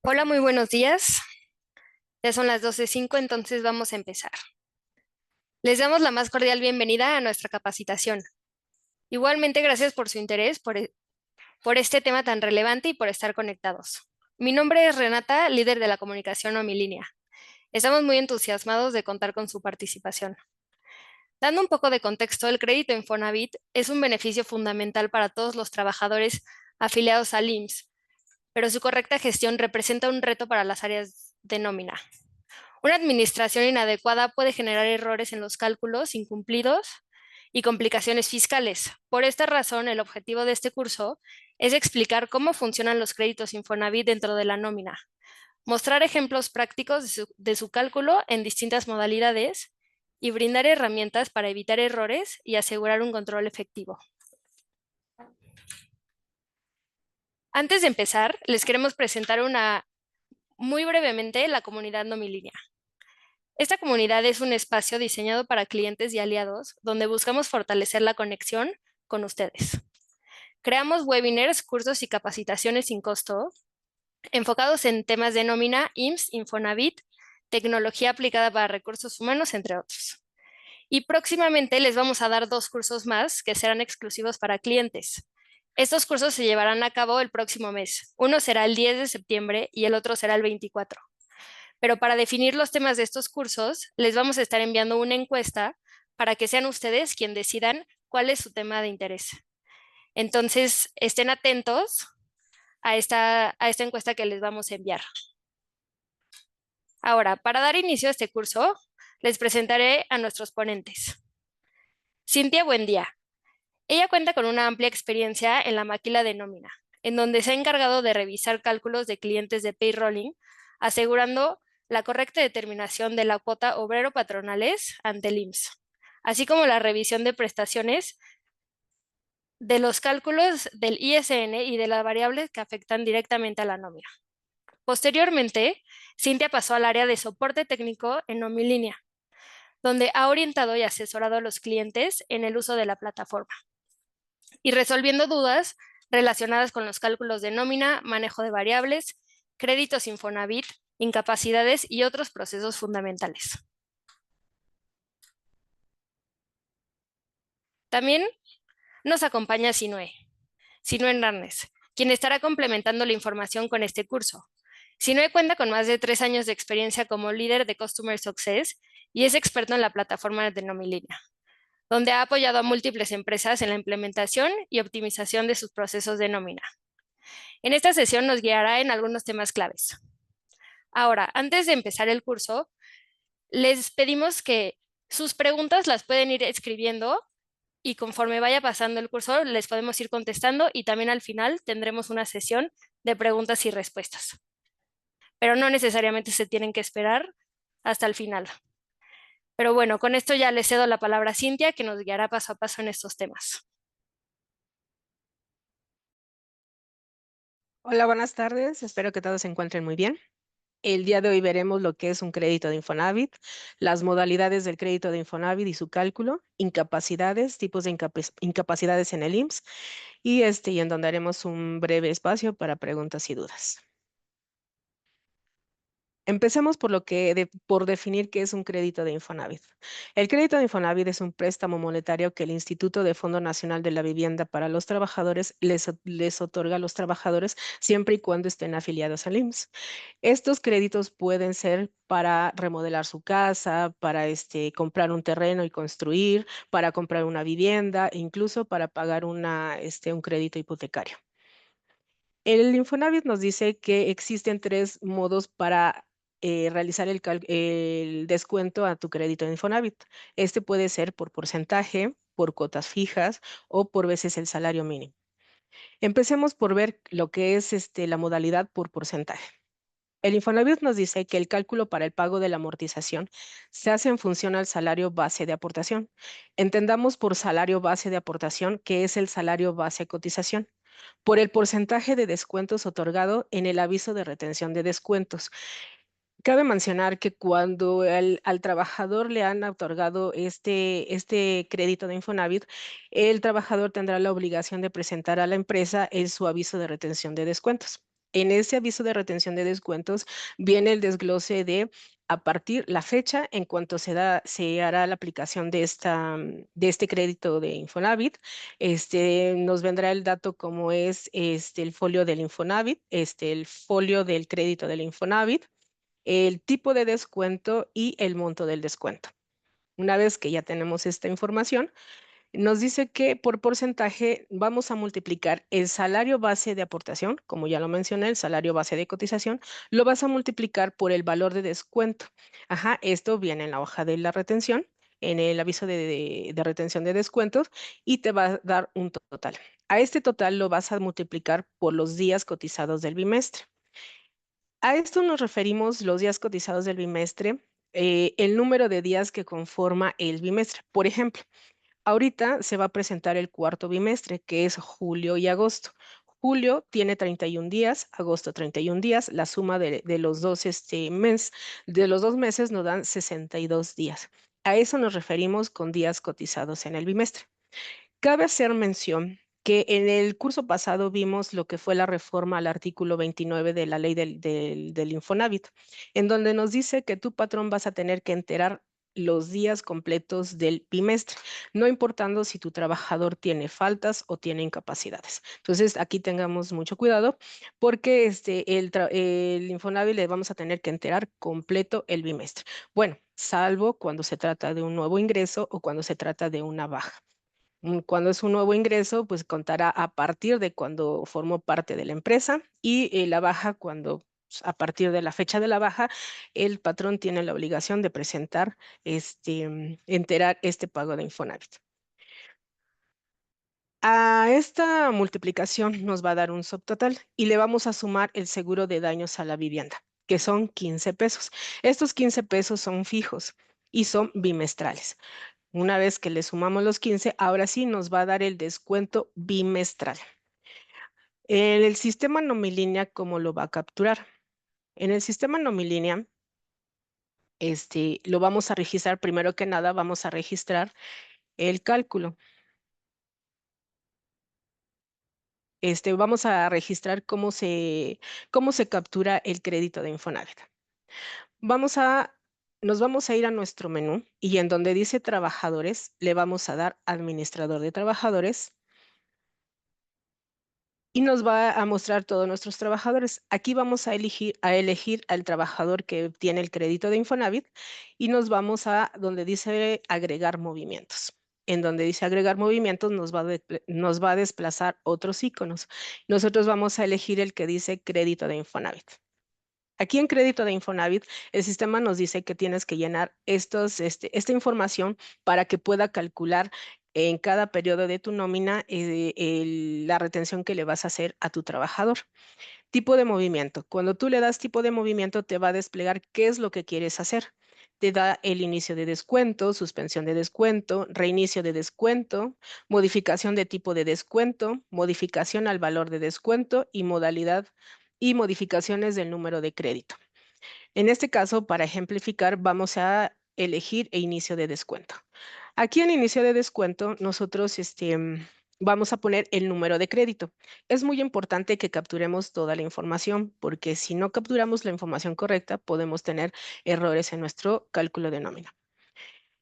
Hola, muy buenos días. Ya son las 12:05, entonces vamos a empezar. Les damos la más cordial bienvenida a nuestra capacitación. Igualmente, gracias por su interés por este tema tan relevante y por estar conectados. Mi nombre es Renata, líder de la comunicación Omilínea. Estamos muy entusiasmados de contar con su participación. Dando un poco de contexto, el crédito Infonavit es un beneficio fundamental para todos los trabajadores afiliados al IMSS, pero su correcta gestión representa un reto para las áreas de nómina. Una administración inadecuada puede generar errores en los cálculos incumplidos y complicaciones fiscales. Por esta razón, el objetivo de este curso es explicar cómo funcionan los créditos Infonavit dentro de la nómina, mostrar ejemplos prácticos de su cálculo en distintas modalidades y brindar herramientas para evitar errores y asegurar un control efectivo. Antes de empezar, les queremos presentar muy brevemente la comunidad Nomilínea. Esta comunidad es un espacio diseñado para clientes y aliados donde buscamos fortalecer la conexión con ustedes. Creamos webinars, cursos y capacitaciones sin costo enfocados en temas de nómina, IMSS, Infonavit, tecnología aplicada para recursos humanos, entre otros. Y próximamente les vamos a dar 2 cursos más que serán exclusivos para clientes. Estos cursos se llevarán a cabo el próximo mes. Uno será el 10 de septiembre y el otro será el 24. Pero para definir los temas de estos cursos, les vamos a estar enviando una encuesta para que sean ustedes quien decidan cuál es su tema de interés. Entonces, estén atentos a esta encuesta que les vamos a enviar. Ahora, para dar inicio a este curso, les presentaré a nuestros ponentes. Cintia Buendía. Ella cuenta con una amplia experiencia en la maquila de nómina, en donde se ha encargado de revisar cálculos de clientes de payrolling, asegurando la correcta determinación de la cuota obrero-patronales ante el IMSS, así como la revisión de prestaciones de los cálculos del ISN y de las variables que afectan directamente a la nómina. Posteriormente, Cintia pasó al área de soporte técnico en Nomilínea, donde ha orientado y asesorado a los clientes en el uso de la plataforma y resolviendo dudas relacionadas con los cálculos de nómina, manejo de variables, créditos Infonavit, incapacidades y otros procesos fundamentales. También nos acompaña Sinue Hernández, quien estará complementando la información con este curso. Sinue cuenta con más de 3 años de experiencia como líder de Customer Success y es experto en la plataforma de Nomilínea, donde ha apoyado a múltiples empresas en la implementación y optimización de sus procesos de nómina. En esta sesión nos guiará en algunos temas claves. Ahora, antes de empezar el curso, les pedimos que sus preguntas las pueden ir escribiendo y conforme vaya pasando el curso les podemos ir contestando y también al final tendremos una sesión de preguntas y respuestas. Pero no necesariamente se tienen que esperar hasta el final. Pero bueno, con esto ya le cedo la palabra a Cintia, que nos guiará paso a paso en estos temas. Hola, buenas tardes. Espero que todos se encuentren muy bien. El día de hoy veremos lo que es un crédito de Infonavit, las modalidades del crédito de Infonavit y su cálculo, incapacidades, tipos de incapacidades en el IMSS y en donde haremos un breve espacio para preguntas y dudas. Empecemos por definir qué es un crédito de Infonavit. El crédito de Infonavit es un préstamo monetario que el Instituto de Fondo Nacional de la Vivienda para los Trabajadores les otorga a los trabajadores siempre y cuando estén afiliados al IMSS. Estos créditos pueden ser para remodelar su casa, para comprar un terreno y construir, para comprar una vivienda, e incluso para pagar un crédito hipotecario. El Infonavit nos dice que existen 3 modos para realizar el descuento a tu crédito de Infonavit. Este puede ser por porcentaje, por cuotas fijas o por veces el salario mínimo. Empecemos por ver lo que es la modalidad por porcentaje. El Infonavit nos dice que el cálculo para el pago de la amortización se hace en función al salario base de aportación. Entendamos por salario base de aportación que es el salario base de cotización, por el porcentaje de descuentos otorgado en el aviso de retención de descuentos. Cabe mencionar que cuando al trabajador le han otorgado este crédito de Infonavit, el trabajador tendrá la obligación de presentar a la empresa su aviso de retención de descuentos. En ese aviso de retención de descuentos viene el desglose de a partir la fecha en cuanto se hará la aplicación de este crédito de Infonavit. Nos vendrá el dato como es el folio del Infonavit, el folio del crédito del Infonavit, el tipo de descuento y el monto del descuento. Una vez que ya tenemos esta información, nos dice que por porcentaje vamos a multiplicar el salario base de aportación, como ya lo mencioné, el salario base de cotización, lo vas a multiplicar por el valor de descuento. Ajá, esto viene en la hoja de la retención, en el aviso de retención de descuentos y te va a dar un total. A este total lo vas a multiplicar por los días cotizados del bimestre. A esto nos referimos los días cotizados del bimestre, el número de días que conforma el bimestre. Por ejemplo, ahorita se va a presentar el cuarto bimestre, que es julio y agosto. Julio tiene 31 días, agosto 31 días, la suma de los dos de los 2 meses nos dan 62 días. A eso nos referimos con días cotizados en el bimestre. Cabe hacer mención que en el curso pasado vimos lo que fue la reforma al artículo 29 de la ley del Infonavit, en donde nos dice que tu patrón vas a tener que enterar los días completos del bimestre, no importando si tu trabajador tiene faltas o tiene incapacidades. Entonces, aquí tengamos mucho cuidado porque el Infonavit le vamos a tener que enterar completo el bimestre. Bueno, salvo cuando se trata de un nuevo ingreso o cuando se trata de una baja. Cuando es un nuevo ingreso, pues contará a partir de cuando formó parte de la empresa y la baja cuando a partir de la fecha de la baja, el patrón tiene la obligación de presentar, enterar este pago de Infonavit. A esta multiplicación nos va a dar un subtotal y le vamos a sumar el seguro de daños a la vivienda, que son 15 pesos. Estos 15 pesos son fijos y son bimestrales. Una vez que le sumamos los 15, ahora sí nos va a dar el descuento bimestral. En el sistema nomilínea, ¿cómo lo va a capturar? En el sistema nomilínea, lo vamos a registrar, primero que nada, vamos a registrar el cálculo. Vamos a registrar cómo se captura el crédito de Infonavit. Vamos a, Nos vamos a ir a nuestro menú y en donde dice trabajadores, le vamos a dar administrador de trabajadores y nos va a mostrar todos nuestros trabajadores. Aquí vamos a elegir al trabajador que tiene el crédito de Infonavit y nos vamos a donde dice agregar movimientos. En donde dice agregar movimientos nos va a desplazar otros iconos. Nosotros vamos a elegir el que dice crédito de Infonavit. Aquí en crédito de Infonavit, el sistema nos dice que tienes que llenar esta información para que pueda calcular en cada periodo de tu nómina la retención que le vas a hacer a tu trabajador. Tipo de movimiento. Cuando tú le das tipo de movimiento, te va a desplegar qué es lo que quieres hacer. Te da el inicio de descuento, suspensión de descuento, reinicio de descuento, modificación de tipo de descuento, modificación al valor de descuento y modalidad y modificaciones del número de crédito. En este caso, para ejemplificar, vamos a elegir inicio de descuento. Aquí en inicio de descuento, nosotros vamos a poner el número de crédito. Es muy importante que capturemos toda la información, porque si no capturamos la información correcta, podemos tener errores en nuestro cálculo de nómina.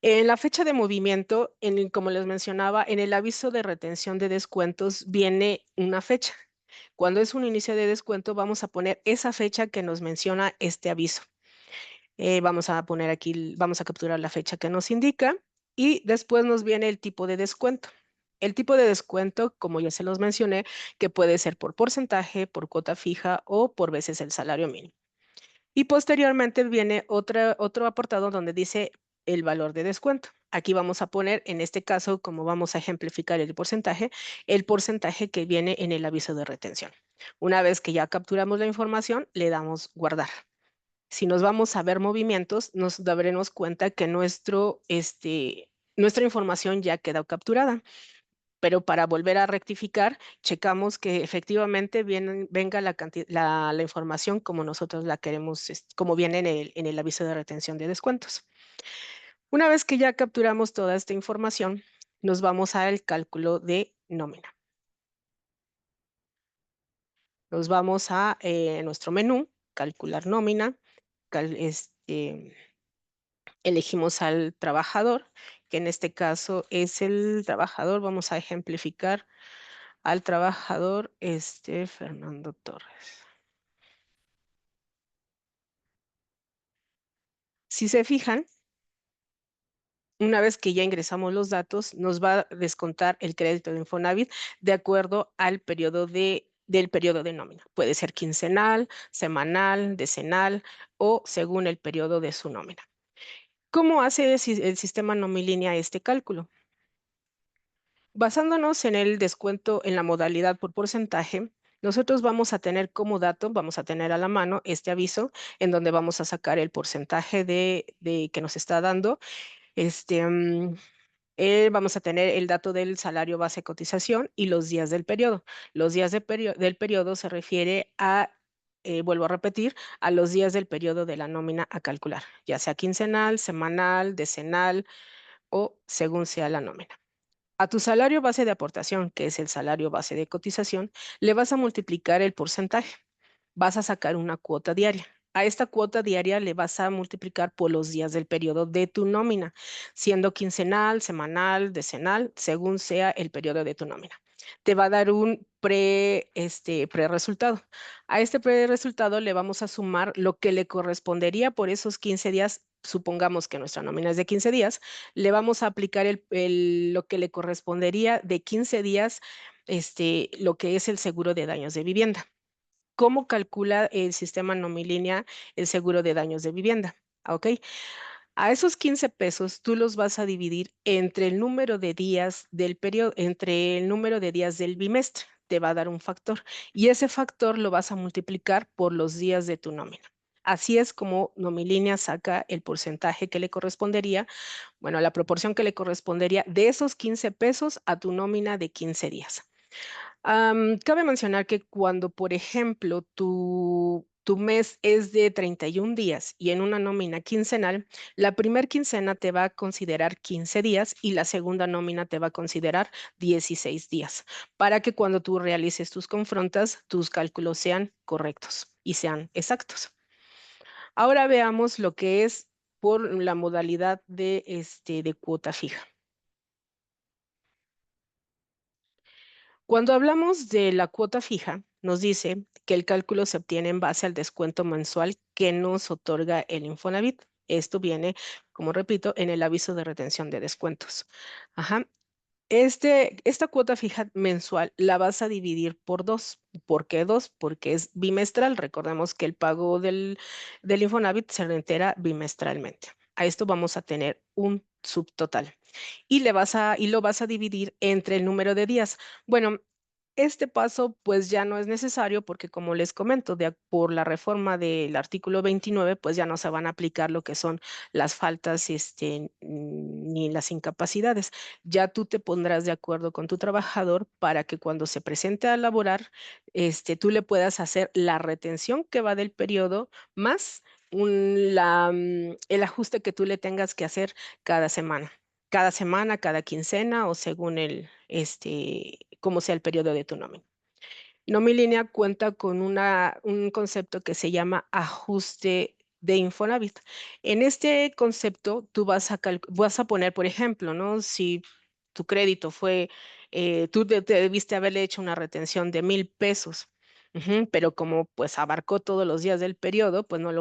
En la fecha de movimiento, como les mencionaba, en el aviso de retención de descuentos viene una fecha. Cuando es un inicio de descuento, vamos a poner esa fecha que nos menciona este aviso. Vamos a poner aquí, vamos a capturar la fecha que nos indica y después nos viene el tipo de descuento. El tipo de descuento, como ya se los mencioné, que puede ser por porcentaje, por cuota fija o por veces el salario mínimo. Y posteriormente viene otro apartado donde dice el valor de descuento. Aquí vamos a poner, en este caso, como vamos a ejemplificar el porcentaje que viene en el aviso de retención. Una vez que ya capturamos la información, le damos guardar. Si nos vamos a ver movimientos, nos daremos cuenta que nuestra información ya quedó capturada. Pero para volver a rectificar, checamos que efectivamente venga la información como nosotros la queremos, como viene en el aviso de retención de descuentos. Una vez que ya capturamos toda esta información, nos vamos al cálculo de nómina. Nos vamos a nuestro menú, calcular nómina, elegimos al trabajador, que en este caso es el trabajador, vamos a ejemplificar al trabajador Fernando Torres. Si se fijan, una vez que ya ingresamos los datos, nos va a descontar el crédito de Infonavit de acuerdo al del periodo de nómina. Puede ser quincenal, semanal, decenal o según el periodo de su nómina. ¿Cómo hace el sistema Nomilínea este cálculo? Basándonos en el descuento en la modalidad por porcentaje, nosotros vamos a tener como dato, vamos a tener a la mano este aviso en donde vamos a sacar el porcentaje de que nos está dando. Este, mm, Vamos a tener el dato del salario base cotización y los días del periodo. Los días del periodo se refiere a, vuelvo a repetir, a los días del periodo de la nómina a calcular, ya sea quincenal, semanal, decenal o según sea la nómina. A tu salario base de aportación, que es el salario base de cotización, le vas a multiplicar el porcentaje. Vas a sacar una cuota diaria. A esta cuota diaria le vas a multiplicar por los días del periodo de tu nómina, siendo quincenal, semanal, decenal, según sea el periodo de tu nómina. Te va a dar un pre-resultado. A este pre-resultado le vamos a sumar lo que le correspondería por esos 15 días. Supongamos que nuestra nómina es de 15 días, le vamos a aplicar lo que le correspondería de 15 días, lo que es el seguro de daños de vivienda. ¿Cómo calcula el sistema Nomilínea el seguro de daños de vivienda? ¿Ok? A esos 15 pesos tú los vas a dividir entre el número de días del periodo, entre el número de días del bimestre. Te va a dar un factor y ese factor lo vas a multiplicar por los días de tu nómina. Así es como Nomilínea saca el porcentaje que le correspondería, bueno, la proporción que le correspondería de esos 15 pesos a tu nómina de 15 días. Cabe mencionar que cuando, por ejemplo, tu mes es de 31 días y en una nómina quincenal, la primer quincena te va a considerar 15 días y la segunda nómina te va a considerar 16 días, para que cuando tú realices tus confrontas, tus cálculos sean correctos y sean exactos. Ahora veamos lo que es por la modalidad de cuota fija. Cuando hablamos de la cuota fija, nos dice que el cálculo se obtiene en base al descuento mensual que nos otorga el Infonavit. Esto viene, como repito, en el aviso de retención de descuentos. Ajá. Esta cuota fija mensual la vas a dividir por dos. ¿Por qué dos? Porque es bimestral. Recordemos que el pago del Infonavit se entera bimestralmente. A esto vamos a tener un subtotal y lo vas a dividir entre el número de días. Bueno, este paso pues ya no es necesario porque como les comento, por la reforma del artículo 29, pues ya no se van a aplicar lo que son las faltas ni las incapacidades. Ya tú te pondrás de acuerdo con tu trabajador para que cuando se presente a laborar, tú le puedas hacer la retención que va del periodo más el ajuste que tú le tengas que hacer cada semana. Cada semana, cada quincena o según cómo sea el periodo de tu nómina. Nomilínea cuenta con un concepto que se llama ajuste de Infonavit. En este concepto, tú vas a poner, por ejemplo, ¿no? Si tu crédito fue, tú te debiste haberle hecho una retención de 1,000 pesos, pero como pues abarcó todos los días del periodo, pues no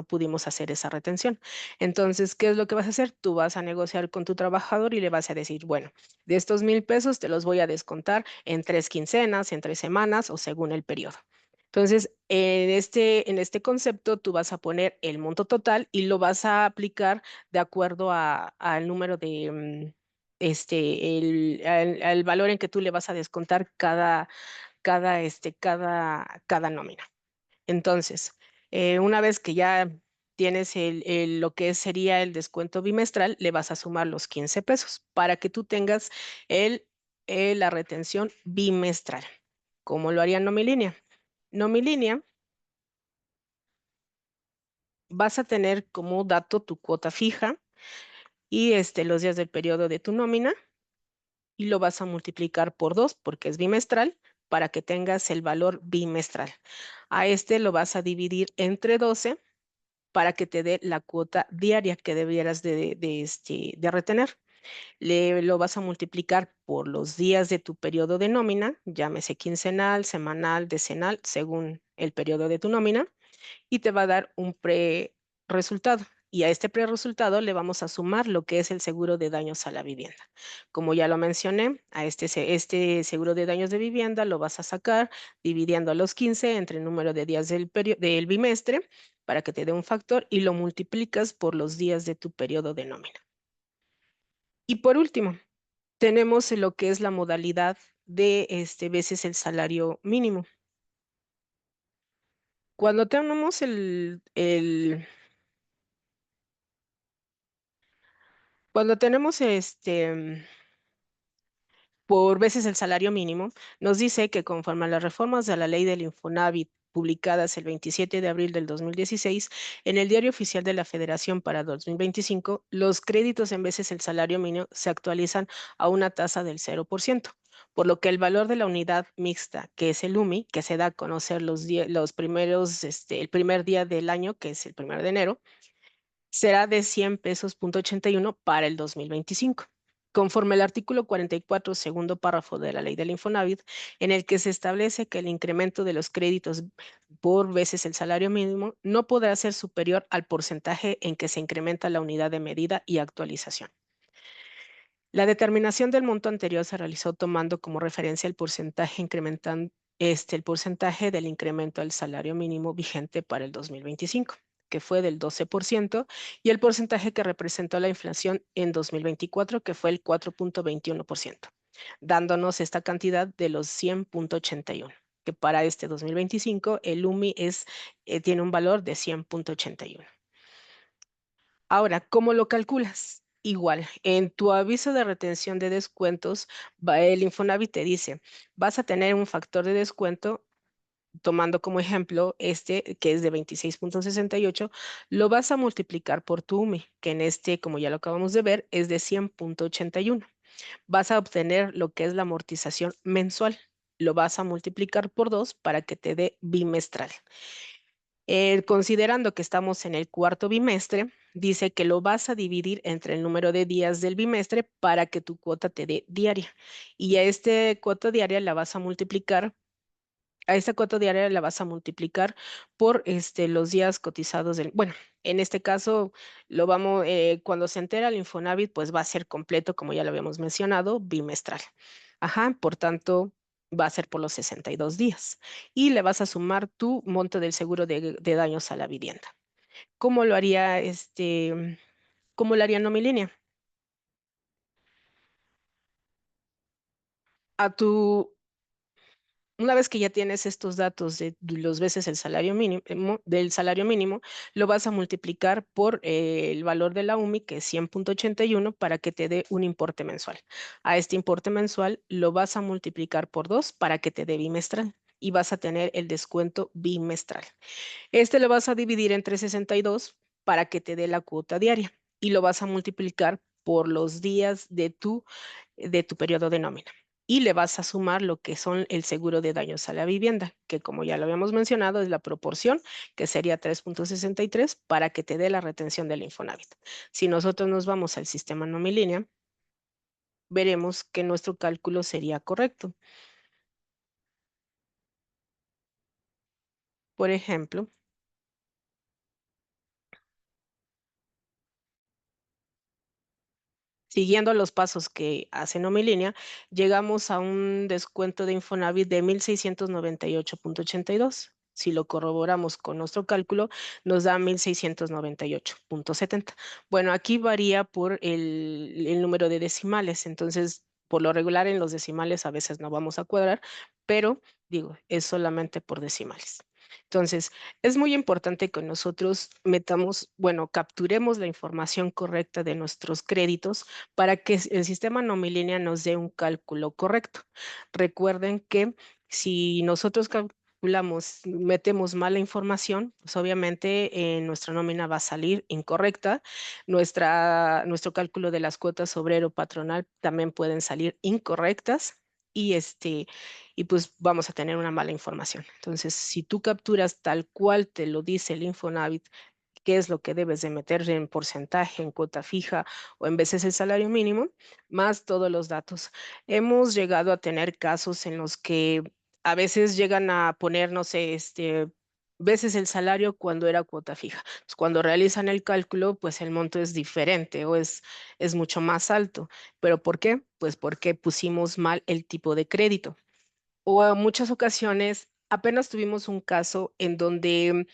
pudimos hacer esa retención. Entonces, ¿qué es lo que vas a hacer? Tú vas a negociar con tu trabajador y le vas a decir, bueno, de estos 1,000 pesos te los voy a descontar en 3 quincenas, en 3 semanas o según el periodo. Entonces, en este concepto, tú vas a poner el monto total y lo vas a aplicar de acuerdo al número al valor en que tú le vas a descontar cada nómina. Entonces, una vez que ya tienes lo que sería el descuento bimestral, le vas a sumar los 15 pesos para que tú tengas el, la retención bimestral. ¿Cómo lo haría Nomilínea? Nomilínea, vas a tener como dato tu cuota fija y los días del periodo de tu nómina y lo vas a multiplicar por dos porque es bimestral para que tengas el valor bimestral. A este lo vas a dividir entre 12 para que te dé la cuota diaria que debieras de retener. Lo vas a multiplicar por los días de tu periodo de nómina, llámese quincenal, semanal, decenal, según el periodo de tu nómina, y te va a dar un pre-resultado. Y a este pre-resultado le vamos a sumar lo que es el seguro de daños a la vivienda. Como ya lo mencioné, a este seguro de daños de vivienda lo vas a sacar dividiendo a los 15 entre el número de días del bimestre para que te dé un factor y lo multiplicas por los días de tu periodo de nómina. Y por último, tenemos lo que es la modalidad de veces el salario mínimo. Cuando tenemos cuando tenemos por veces el salario mínimo, nos dice que conforme a las reformas de la ley del Infonavit publicadas el 27 de abril del 2016 en el Diario Oficial de la Federación para 2025, los créditos en veces el salario mínimo se actualizan a una tasa del 0%, por lo que el valor de la unidad mixta, que es el UMI, que se da a conocer los primeros, el primer día del año, que es el 1 de enero, será de 100 pesos punto 81 para el 2025, conforme al artículo 44, segundo párrafo de la ley del Infonavit, en el que se establece que el incremento de los créditos por veces el salario mínimo no podrá ser superior al porcentaje en que se incrementa la unidad de medida y actualización. La determinación del monto anterior se realizó tomando como referencia el porcentaje incrementando el porcentaje del incremento del salario mínimo vigente para el 2025, que fue del 12%, y el porcentaje que representó la inflación en 2024, que fue el 4.21%, dándonos esta cantidad de los 100.81, que para este 2025 el UMI tiene un valor de 100.81. Ahora, ¿cómo lo calculas? Igual, en tu aviso de retención de descuentos, el Infonavit te dice, vas a tener un factor de descuento, tomando como ejemplo que es de 26.68, lo vas a multiplicar por tu UMI, que en como ya lo acabamos de ver, es de 100.81. Vas a obtener lo que es la amortización mensual. Lo vas a multiplicar por 2 para que te dé bimestral. Considerando que estamos en el cuarto bimestre, dice que lo vas a dividir entre el número de días del bimestre para que tu cuota te dé diaria. Y a esta cuota diaria la vas a multiplicar, por los días cotizados bueno, en este caso cuando se entera el Infonavit, pues va a ser completo, como ya lo habíamos mencionado, bimestral. Ajá, por tanto, va a ser por los 62 días. Y le vas a sumar tu monto del seguro de daños a la vivienda. ¿Cómo lo haría cómo lo haría Nomilínea? A tu Una vez que ya tienes estos datos de los veces el salario mínimo, del salario mínimo, lo vas a multiplicar por el valor de la UMI, que es 100.81, para que te dé un importe mensual. A este importe mensual lo vas a multiplicar por 2 para que te dé bimestral y vas a tener el descuento bimestral. Este lo vas a dividir entre 62 para que te dé la cuota diaria y lo vas a multiplicar por los días de tu periodo de nómina. Y le vas a sumar lo que son el seguro de daños a la vivienda, que como ya lo habíamos mencionado, es la proporción, que sería 3.63 para que te dé la retención del Infonavit. Si nosotros nos vamos al sistema Nomilínea, veremos que nuestro cálculo sería correcto. Por ejemplo, siguiendo los pasos que hace Nomilínea, llegamos a un descuento de Infonavit de 1,698.82. Si lo corroboramos con nuestro cálculo, nos da 1,698.70. Bueno, aquí varía por el número de decimales, entonces por lo regular en los decimales a veces no vamos a cuadrar, pero digo, es solamente por decimales. Entonces, es muy importante que nosotros capturemos la información correcta de nuestros créditos para que el sistema Nomilínea nos dé un cálculo correcto. Recuerden que si nosotros metemos mala información, pues obviamente nuestra nómina va a salir incorrecta, nuestro cálculo de las cuotas obrero patronal también pueden salir incorrectas y pues vamos a tener una mala información. Entonces, si tú capturas tal cual te lo dice el Infonavit, qué es lo que debes de meter en porcentaje, en cuota fija o en veces el salario mínimo, más todos los datos. Hemos llegado a tener casos en los que a veces llegan a poner, no sé, veces el salario cuando era cuota fija. Pues cuando realizan el cálculo, pues el monto es diferente o es mucho más alto. ¿Pero por qué? Pues porque pusimos mal el tipo de crédito. O en muchas ocasiones, apenas tuvimos un caso en donde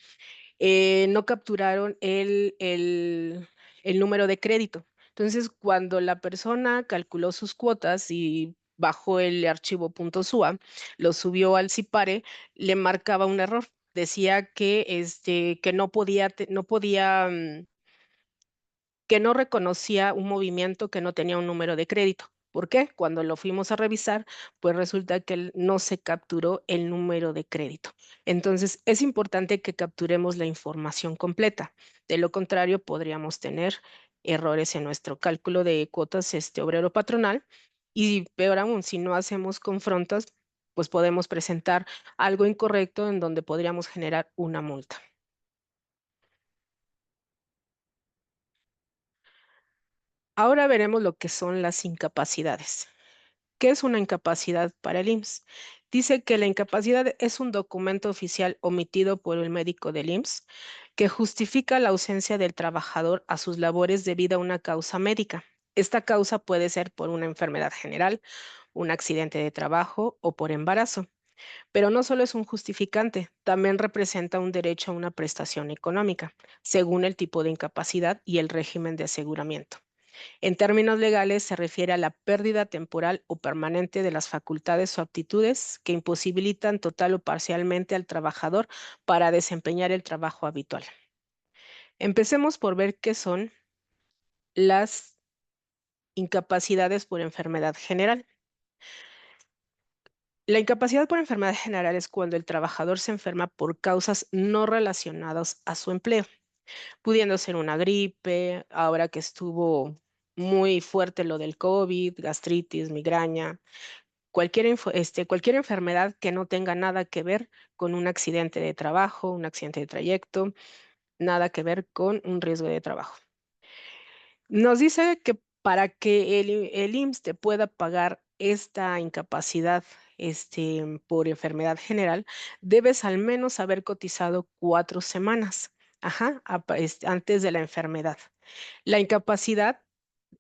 no capturaron el número de crédito. Entonces, cuando la persona calculó sus cuotas y bajó el archivo .sua, lo subió al CIPARE, le marcaba un error. Decía que no podía que no reconocía un movimiento que no tenía un número de crédito. ¿Por qué? Cuando lo fuimos a revisar, pues resulta que no se capturó el número de crédito. Entonces, es importante que capturemos la información completa. De lo contrario, podríamos tener errores en nuestro cálculo de cuotas obrero patronal y peor aún, si no hacemos confrontas, pues podemos presentar algo incorrecto en donde podríamos generar una multa. Ahora veremos lo que son las incapacidades. ¿Qué es una incapacidad para el IMSS? Dice que la incapacidad es un documento oficial omitido por el médico del IMSS que justifica la ausencia del trabajador a sus labores debido a una causa médica. Esta causa puede ser por una enfermedad general, un accidente de trabajo o por embarazo. Pero no solo es un justificante, también representa un derecho a una prestación económica, según el tipo de incapacidad y el régimen de aseguramiento. En términos legales, se refiere a la pérdida temporal o permanente de las facultades o aptitudes que imposibilitan total o parcialmente al trabajador para desempeñar el trabajo habitual. Empecemos por ver qué son las incapacidades por enfermedad general. La incapacidad por enfermedad general es cuando el trabajador se enferma por causas no relacionadas a su empleo, pudiendo ser una gripe, ahora que estuvo muy fuerte lo del COVID, gastritis, migraña, cualquier enfermedad que no tenga nada que ver con un accidente de trabajo, un accidente de trayecto, nada que ver con un riesgo de trabajo. Nos dice que para que el IMSS te pueda pagar esta incapacidad por enfermedad general, debes al menos haber cotizado 4 semanas, antes de la enfermedad. La incapacidad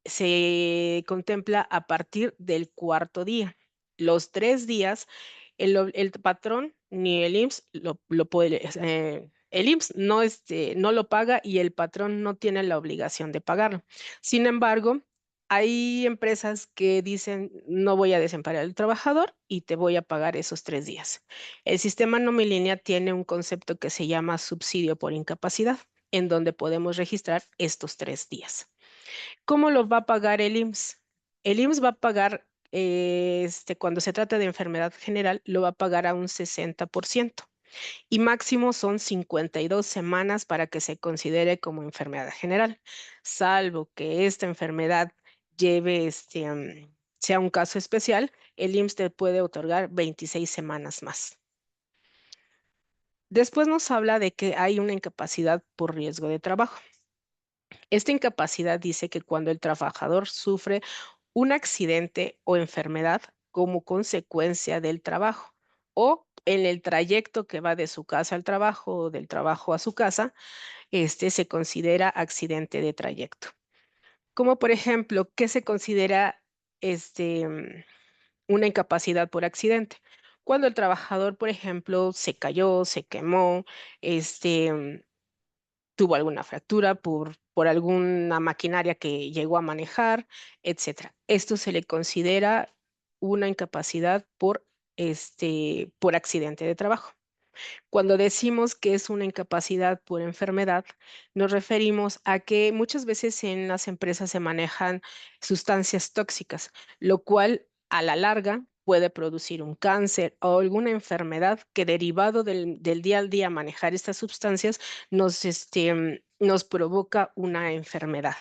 se contempla a partir del cuarto día. Los 3 días, el patrón ni el IMSS lo puede, el IMSS no lo paga y el patrón no tiene la obligación de pagarlo. Sin embargo, hay empresas que dicen, no voy a desamparar al trabajador y te voy a pagar esos 3 días. El sistema Nomilínea tiene un concepto que se llama subsidio por incapacidad, en donde podemos registrar estos 3 días. ¿Cómo lo va a pagar el IMSS? El IMSS va a pagar, cuando se trata de enfermedad general, lo va a pagar a un 60% y máximo son 52 semanas para que se considere como enfermedad general, salvo que esta enfermedad lleve, sea un caso especial, el IMSS te puede otorgar 26 semanas más. Después nos habla de que hay una incapacidad por riesgo de trabajo. Esta incapacidad dice que cuando el trabajador sufre un accidente o enfermedad como consecuencia del trabajo o en el trayecto que va de su casa al trabajo o del trabajo a su casa, este se considera accidente de trayecto. Como por ejemplo, ¿qué se considera una incapacidad por accidente? Cuando el trabajador, por ejemplo, se cayó, se quemó, tuvo alguna fractura por alguna maquinaria que llegó a manejar, etcétera. Esto se le considera una incapacidad por accidente de trabajo. Cuando decimos que es una incapacidad por enfermedad, nos referimos a que muchas veces en las empresas se manejan sustancias tóxicas, lo cual a la larga puede producir un cáncer o alguna enfermedad que derivado del día al día manejar estas sustancias nos provoca una enfermedad.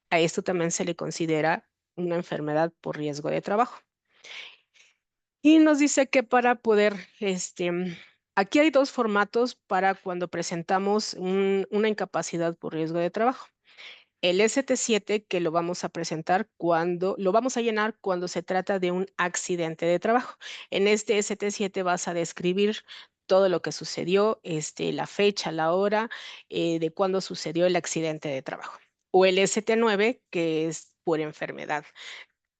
A esto también se le considera una enfermedad por riesgo de trabajo. Y nos dice que para poder, aquí hay dos formatos para cuando presentamos una incapacidad por riesgo de trabajo. El ST7, que lo vamos a presentar cuando, lo vamos a llenar cuando se trata de un accidente de trabajo. En este ST7 vas a describir todo lo que sucedió, la fecha, la hora, de cuándo sucedió el accidente de trabajo. O el ST9, que es por enfermedad,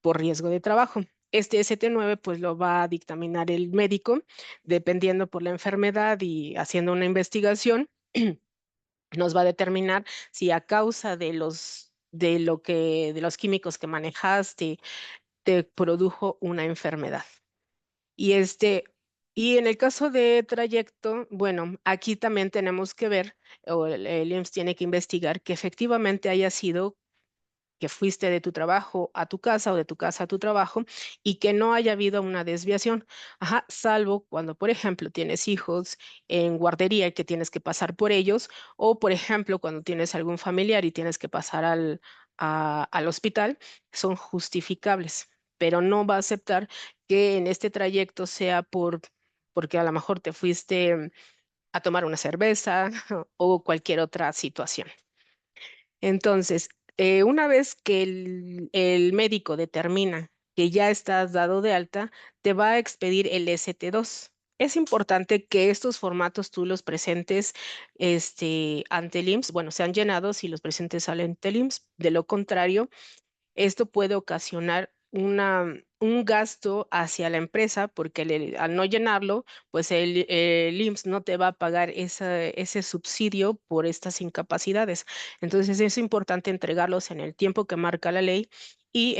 por riesgo de trabajo. Este ST9 pues lo va a dictaminar el médico, dependiendo por la enfermedad y haciendo una investigación, nos va a determinar si a causa de los químicos que manejaste te produjo una enfermedad. Y y en el caso de trayecto, bueno, aquí también tenemos que ver, o el IMSS tiene que investigar que efectivamente haya sido que fuiste de tu trabajo a tu casa o de tu casa a tu trabajo y que no haya habido una desviación. Ajá, salvo cuando, por ejemplo, tienes hijos en guardería y que tienes que pasar por ellos, o, por ejemplo, cuando tienes algún familiar y tienes que pasar al hospital, son justificables, pero no va a aceptar que en este trayecto sea porque a lo mejor te fuiste a tomar una cerveza o cualquier otra situación. Entonces, una vez que el médico determina que ya estás dado de alta, te va a expedir el ST2. Es importante que estos formatos tú los presentes ante el IMSS, bueno, sean llenados y los presentes ante el IMSS. De lo contrario, esto puede ocasionar un gasto hacia la empresa porque al no llenarlo, pues el IMSS no te va a pagar ese subsidio por estas incapacidades. Entonces es importante entregarlos en el tiempo que marca la ley y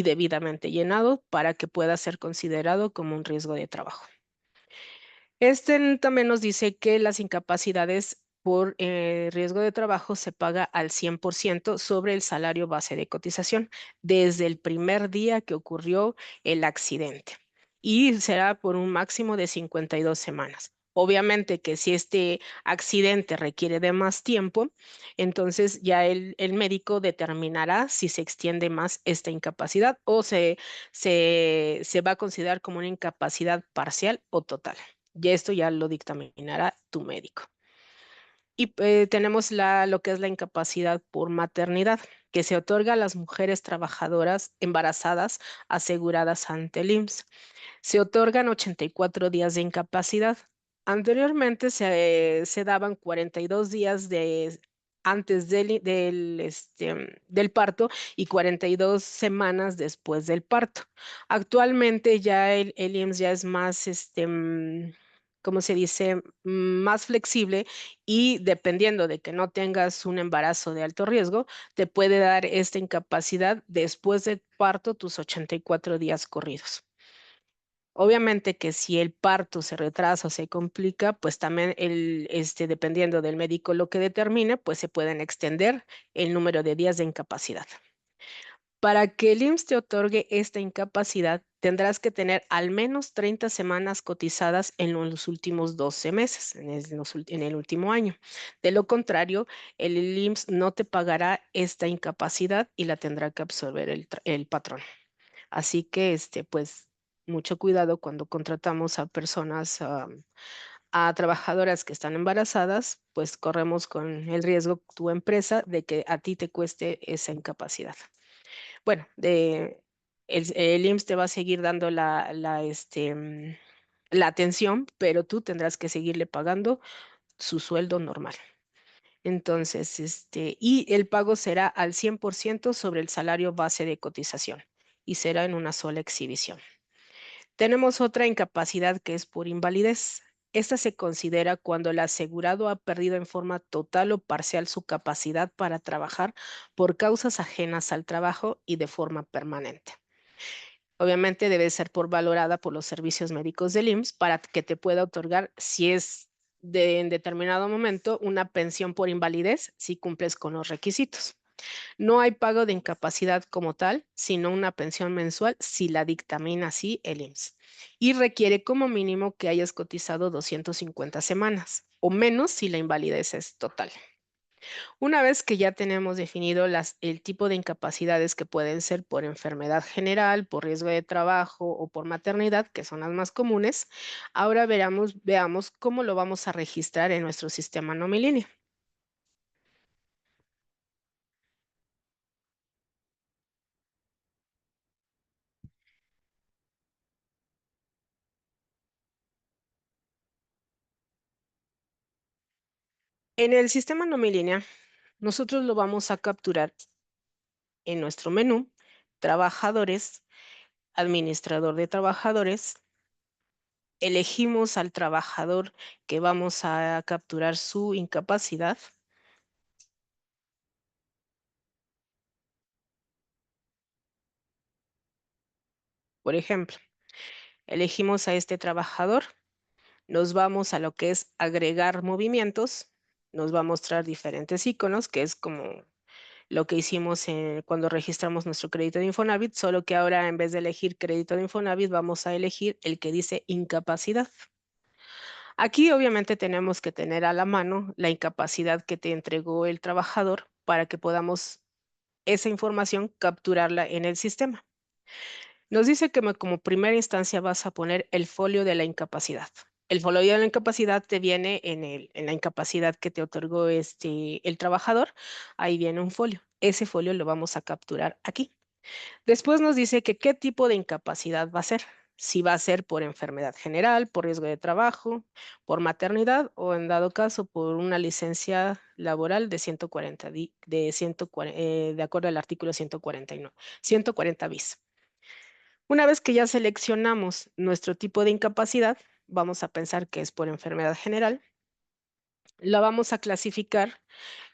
debidamente llenado para que pueda ser considerado como un riesgo de trabajo. También nos dice que las incapacidades por riesgo de trabajo se paga al 100% sobre el salario base de cotización desde el primer día que ocurrió el accidente y será por un máximo de 52 semanas. Obviamente que si este accidente requiere de más tiempo, entonces ya el médico determinará si se extiende más esta incapacidad o se va a considerar como una incapacidad parcial o total. Y esto ya lo dictaminará tu médico. Y tenemos lo que es la incapacidad por maternidad, que se otorga a las mujeres trabajadoras embarazadas aseguradas ante el IMSS. Se otorgan 84 días de incapacidad. Anteriormente se daban 42 días antes del parto y 42 semanas después del parto. Actualmente ya el IMSS ya es más, ¿cómo se dice? Más flexible y dependiendo de que no tengas un embarazo de alto riesgo, te puede dar esta incapacidad después del parto tus 84 días corridos. Obviamente que si el parto se retrasa o se complica, pues también dependiendo del médico lo que determine, pues se pueden extender el número de días de incapacidad. Para que el IMSS te otorgue esta incapacidad, tendrás que tener al menos 30 semanas cotizadas en los últimos 12 meses, en el último año. De lo contrario, el IMSS no te pagará esta incapacidad y la tendrá que absorber el patrón. Así que, pues, mucho cuidado cuando contratamos a personas, a trabajadoras que están embarazadas, pues corremos con el riesgo, tu empresa, de que a ti te cueste esa incapacidad. Bueno, el IMSS te va a seguir dando la atención, pero tú tendrás que seguirle pagando su sueldo normal. Entonces, y el pago será al 100% sobre el salario base de cotización y será en una sola exhibición. Tenemos otra incapacidad que es por invalidez. Esta se considera cuando el asegurado ha perdido en forma total o parcial su capacidad para trabajar por causas ajenas al trabajo y de forma permanente. Obviamente debe ser valorada por los servicios médicos del IMSS para que te pueda otorgar, si es en determinado momento, una pensión por invalidez si cumples con los requisitos. No hay pago de incapacidad como tal, sino una pensión mensual si la dictamina así el IMSS. Y requiere como mínimo que hayas cotizado 250 semanas o menos si la invalidez es total. Una vez que ya tenemos definido el tipo de incapacidades que pueden ser por enfermedad general, por riesgo de trabajo o por maternidad, que son las más comunes, ahora veamos cómo lo vamos a registrar en nuestro sistema Nomilinea. En el sistema Nomilinea, nosotros lo vamos a capturar en nuestro menú, trabajadores, administrador de trabajadores. Elegimos al trabajador que vamos a capturar su incapacidad. Por ejemplo, elegimos a este trabajador, nos vamos a lo que es agregar movimientos, nos va a mostrar diferentes iconos, que es como lo que hicimos cuando registramos nuestro crédito de Infonavit, solo que ahora en vez de elegir crédito de Infonavit, vamos a elegir el que dice incapacidad. Aquí obviamente tenemos que tener a la mano la incapacidad que te entregó el trabajador para que podamos esa información capturarla en el sistema. Nos dice que como primera instancia vas a poner el folio de la incapacidad. El folio de la incapacidad te viene en la incapacidad que te otorgó el trabajador. Ahí viene un folio. Ese folio lo vamos a capturar aquí. Después nos dice que qué tipo de incapacidad va a ser. Si va a ser por enfermedad general, por riesgo de trabajo, por maternidad o en dado caso por una licencia laboral de 140, de acuerdo al artículo 149, 140 bis. Una vez que ya seleccionamos nuestro tipo de incapacidad, vamos a pensar que es por enfermedad general, la vamos a clasificar.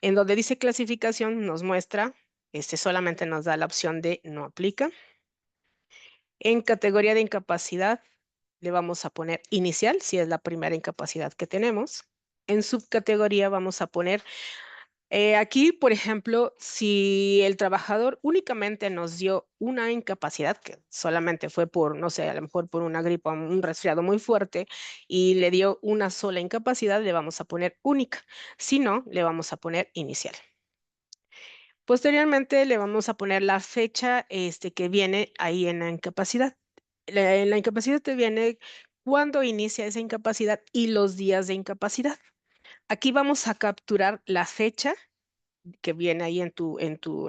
En donde dice clasificación nos muestra, solamente nos da la opción de no aplica. En categoría de incapacidad le vamos a poner inicial, si es la primera incapacidad que tenemos. En subcategoría vamos a poner aquí, por ejemplo, si el trabajador únicamente nos dio una incapacidad, que solamente fue por, no sé, a lo mejor por una gripa, un resfriado muy fuerte, y le dio una sola incapacidad, le vamos a poner única. Si no, le vamos a poner inicial. Posteriormente le vamos a poner la fecha que viene ahí en la incapacidad. En la incapacidad te viene cuándo inicia esa incapacidad y los días de incapacidad. Aquí vamos a capturar la fecha que viene ahí en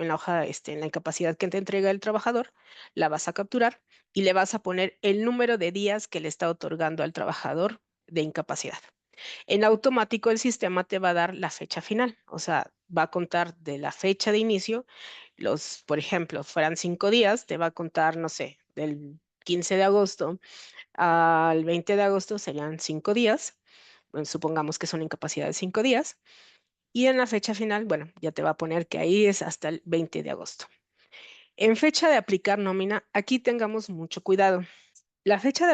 la hoja, en la incapacidad que te entrega el trabajador, la vas a capturar y le vas a poner el número de días que le está otorgando al trabajador de incapacidad. En automático el sistema te va a dar la fecha final, o sea, va a contar de la fecha de inicio, por ejemplo, fueran 5 días, te va a contar, no sé, del 15 de agosto al 20 de agosto serían 5 días, supongamos que es una incapacidad de 5 días, y en la fecha final, bueno, ya te va a poner que ahí es hasta el 20 de agosto. En fecha de aplicar nómina, aquí tengamos mucho cuidado. La fecha de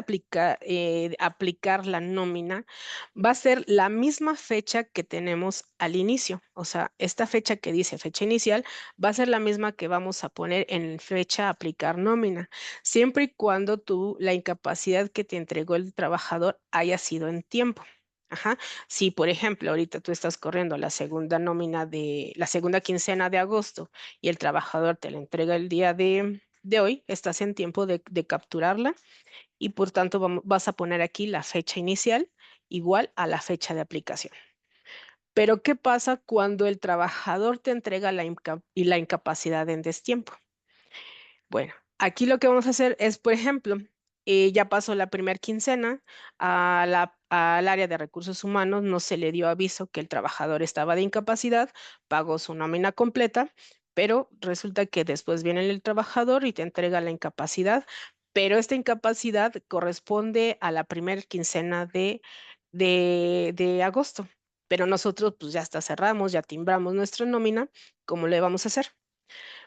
aplicar la nómina va a ser la misma fecha que tenemos al inicio. O sea, esta fecha que dice fecha inicial va a ser la misma que vamos a poner en fecha aplicar nómina, siempre y cuando la incapacidad que te entregó el trabajador haya sido en tiempo. Ajá. Si, por ejemplo, ahorita tú estás corriendo la segunda nómina de la segunda quincena de agosto y el trabajador te la entrega el día de hoy, estás en tiempo de capturarla y por tanto vas a poner aquí la fecha inicial igual a la fecha de aplicación. Pero ¿qué pasa cuando el trabajador te entrega la incapacidad en destiempo? Bueno, aquí lo que vamos a hacer es, por ejemplo, ya pasó la primera quincena, al área de recursos humanos no se le dio aviso que el trabajador estaba de incapacidad, pagó su nómina completa, pero resulta que después viene el trabajador y te entrega la incapacidad, pero esta incapacidad corresponde a la primera quincena de agosto. Pero nosotros pues ya está cerramos, ya timbramos nuestra nómina, ¿cómo le vamos a hacer?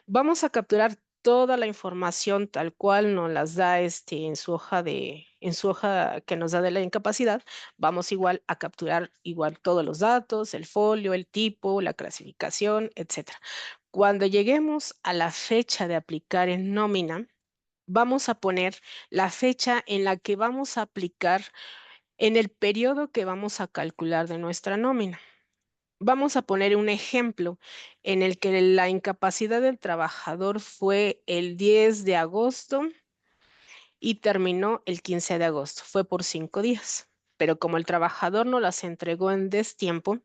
Vamos a capturar toda la información tal cual nos las da en su hoja que nos da de la incapacidad. Vamos igual a capturar igual todos los datos, el folio, el tipo, la clasificación, etcétera. Cuando lleguemos a la fecha de aplicar en nómina, vamos a poner la fecha en la que vamos a aplicar en el periodo que vamos a calcular de nuestra nómina. Vamos a poner un ejemplo en el que la incapacidad del trabajador fue el 10 de agosto y terminó el 15 de agosto. Fue por 5 días. Pero como el trabajador no las entregó en destiempo,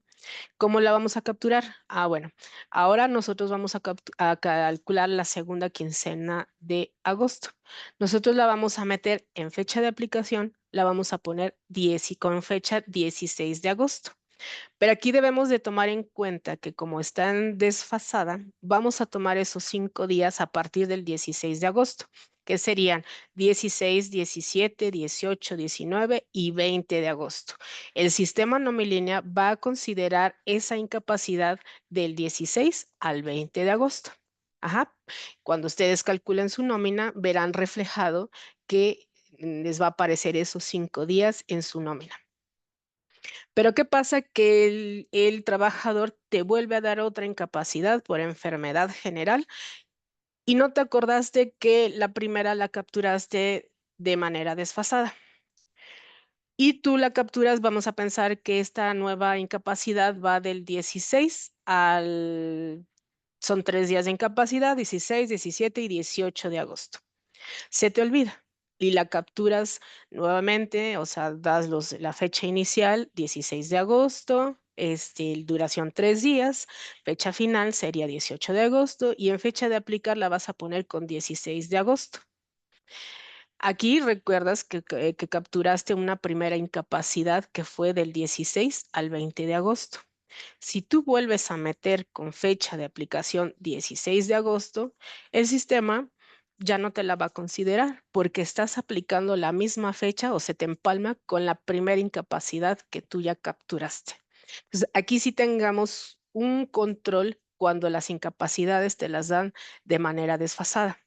¿cómo la vamos a capturar? Ah, bueno, ahora nosotros vamos a calcular la segunda quincena de agosto. Nosotros la vamos a meter en fecha de aplicación, la vamos a poner 10 y con fecha 16 de agosto. Pero aquí debemos de tomar en cuenta que como está en desfasada, vamos a tomar esos 5 días a partir del 16 de agosto, que serían 16, 17, 18, 19 y 20 de agosto. El sistema Nomilínea va a considerar esa incapacidad del 16 al 20 de agosto. Ajá. Cuando ustedes calculen su nómina, verán reflejado que les va a aparecer esos 5 días en su nómina. Pero ¿qué pasa? Que el trabajador te vuelve a dar otra incapacidad por enfermedad general y no te acordaste que la primera la capturaste de manera desfasada. Y tú la capturas, vamos a pensar que esta nueva incapacidad va del 16 al... Son 3 días de incapacidad, 16, 17 y 18 de agosto. Se te olvida y la capturas nuevamente, o sea, das la fecha inicial, 16 de agosto, duración 3 días, fecha final sería 18 de agosto y en fecha de aplicar la vas a poner con 16 de agosto. Aquí recuerdas que capturaste una primera incapacidad que fue del 16 al 20 de agosto. Si tú vuelves a meter con fecha de aplicación 16 de agosto, el sistema ya no te la va a considerar porque estás aplicando la misma fecha o se te empalma con la primera incapacidad que tú ya capturaste. Entonces, aquí sí tengamos un control cuando las incapacidades te las dan de manera desfasada.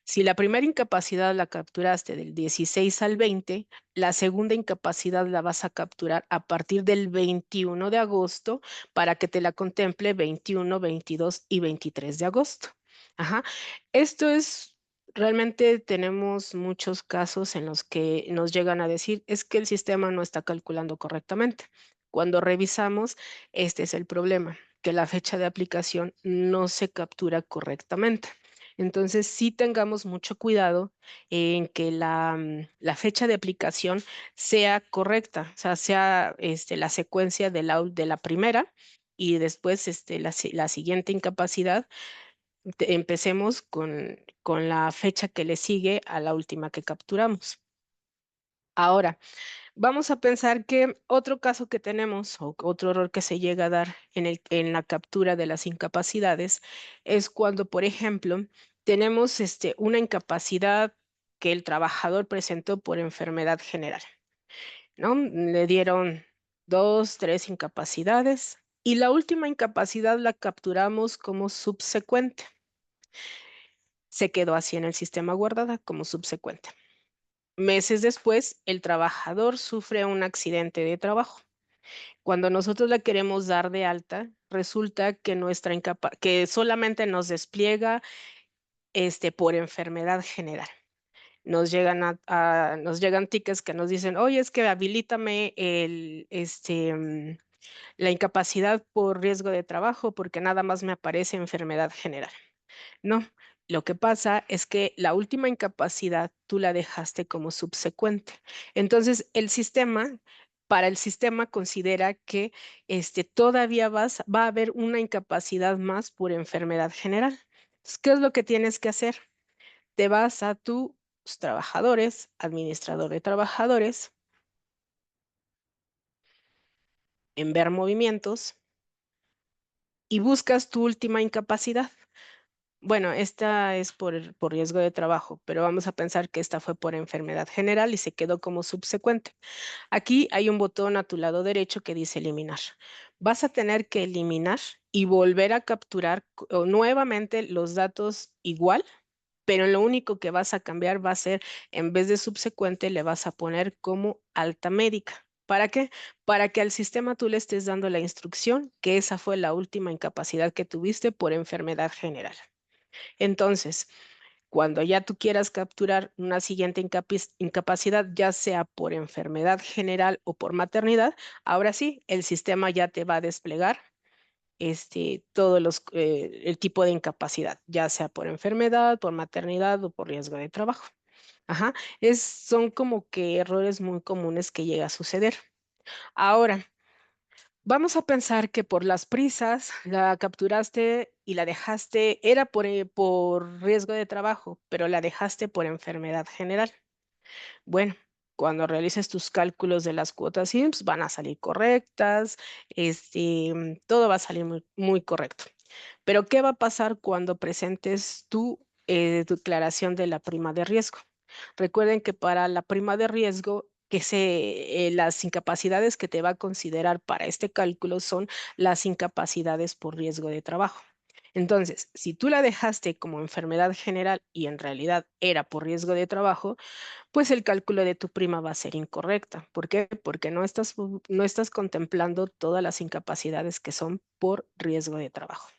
Si la primera incapacidad la capturaste del 16 al 20, la segunda incapacidad la vas a capturar a partir del 21 de agosto para que te la contemple 21, 22 y 23 de agosto. Ajá. Esto es, realmente tenemos muchos casos en los que nos llegan a decir, es que el sistema no está calculando correctamente. Cuando revisamos, este es el problema, que la fecha de aplicación no se captura correctamente. Entonces, sí tengamos mucho cuidado en que la fecha de aplicación sea correcta, o sea, sea la secuencia de la primera y después la siguiente incapacidad, empecemos con la fecha que le sigue a la última que capturamos. Ahora, vamos a pensar que otro caso que tenemos o otro error que se llega a dar en la captura de las incapacidades es cuando, por ejemplo, tenemos una incapacidad que el trabajador presentó por enfermedad general, ¿no? Le dieron 2, 3 incapacidades y la última incapacidad la capturamos como subsecuente. Se quedó así en el sistema guardada como subsecuente. Meses después, el trabajador sufre un accidente de trabajo. Cuando nosotros la queremos dar de alta, resulta que que solamente nos despliega por enfermedad general. Nos llegan tickets que nos dicen, oye, es que habilítame la incapacidad por riesgo de trabajo porque nada más me aparece enfermedad general. No, lo que pasa es que la última incapacidad tú la dejaste como subsecuente. Entonces, para el sistema considera que todavía va a haber una incapacidad más por enfermedad general. Entonces, ¿qué es lo que tienes que hacer? Te vas a tus trabajadores, administrador de trabajadores, en ver movimientos y buscas tu última incapacidad. Bueno, esta es por riesgo de trabajo, pero vamos a pensar que esta fue por enfermedad general y se quedó como subsecuente. Aquí hay un botón a tu lado derecho que dice eliminar. Vas a tener que eliminar y volver a capturar nuevamente los datos igual, pero lo único que vas a cambiar va a ser, en vez de subsecuente, le vas a poner como alta médica. ¿Para qué? Para que al sistema tú le estés dando la instrucción que esa fue la última incapacidad que tuviste por enfermedad general. Entonces, cuando ya tú quieras capturar una siguiente incapacidad, ya sea por enfermedad general o por maternidad, ahora sí, el sistema ya te va a desplegar el tipo de incapacidad, ya sea por enfermedad, por maternidad o por riesgo de trabajo. Ajá, son como que errores muy comunes que llega a suceder. Ahora, vamos a pensar que por las prisas la capturaste y la dejaste, era por riesgo de trabajo, pero la dejaste por enfermedad general. Bueno, cuando realices tus cálculos de las cuotas IMSS van a salir correctas, todo va a salir muy, muy correcto. Pero, ¿qué va a pasar cuando presentes tu declaración de la prima de riesgo? Recuerden que para la prima de riesgo, las incapacidades que te va a considerar para este cálculo son las incapacidades por riesgo de trabajo. Entonces, si tú la dejaste como enfermedad general y en realidad era por riesgo de trabajo, pues el cálculo de tu prima va a ser incorrecta. ¿Por qué? Porque no estás contemplando todas las incapacidades que son por riesgo de trabajo.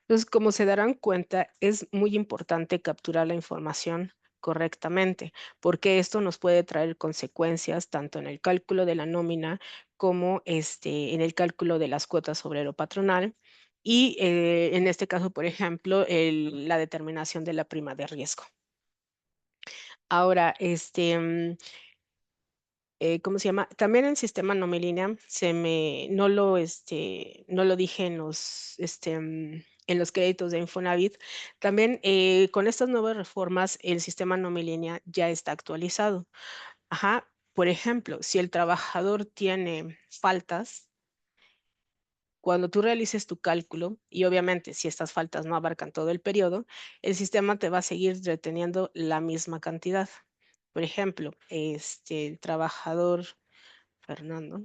Entonces, como se darán cuenta, es muy importante capturar la información correctamente, porque esto nos puede traer consecuencias tanto en el cálculo de la nómina como en el cálculo de las cuotas obrero patronal y en este caso, por ejemplo, la determinación de la prima de riesgo. Ahora, ¿cómo se llama? También el sistema Nomilínea no lo dije en los créditos de Infonavit. También con estas nuevas reformas, el sistema Nomilínea ya está actualizado. Ajá. Por ejemplo, si el trabajador tiene faltas, cuando tú realices tu cálculo, y obviamente si estas faltas no abarcan todo el periodo, el sistema te va a seguir reteniendo la misma cantidad. Por ejemplo, el trabajador Fernando.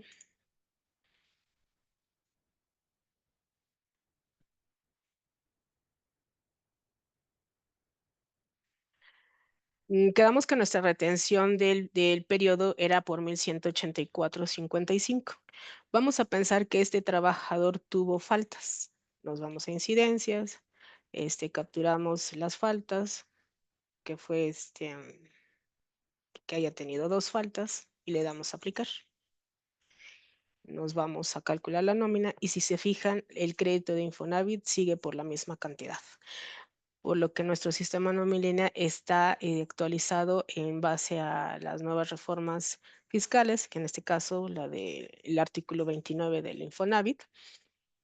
Quedamos que nuestra retención del periodo era por 1184,55. Vamos a pensar que este trabajador tuvo faltas. Nos vamos a incidencias, capturamos las faltas, que fue que haya tenido dos faltas y le damos a aplicar. Nos vamos a calcular la nómina y si se fijan, el crédito de Infonavit sigue por la misma cantidad, por lo que nuestro sistema Nomilínea está actualizado en base a las nuevas reformas fiscales, que en este caso la del artículo 29 del Infonavit,